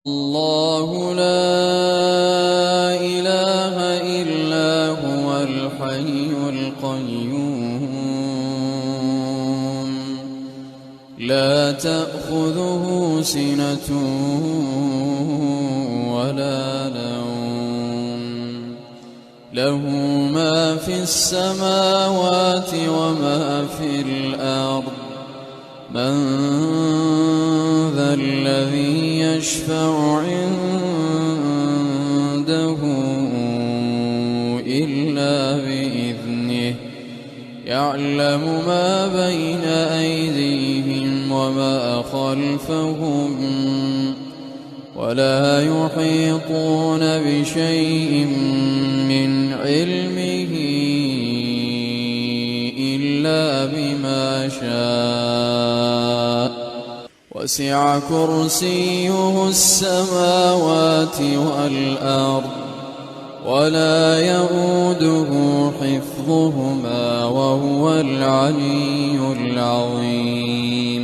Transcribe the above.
الله لا إله إلا هو الحي القيوم لا تأخذه سنة ولا نوم له ما في السماوات وما في الأرض من ذا الذي يشفع عنده إلا بإذنه يعلم ما بين أيديهم وما خلفهم ولا يحيطون بشيء من علمه إلا بما شاء وسع كرسيه السماوات والأرض ولا يئوده حفظهما وهو العلي العظيم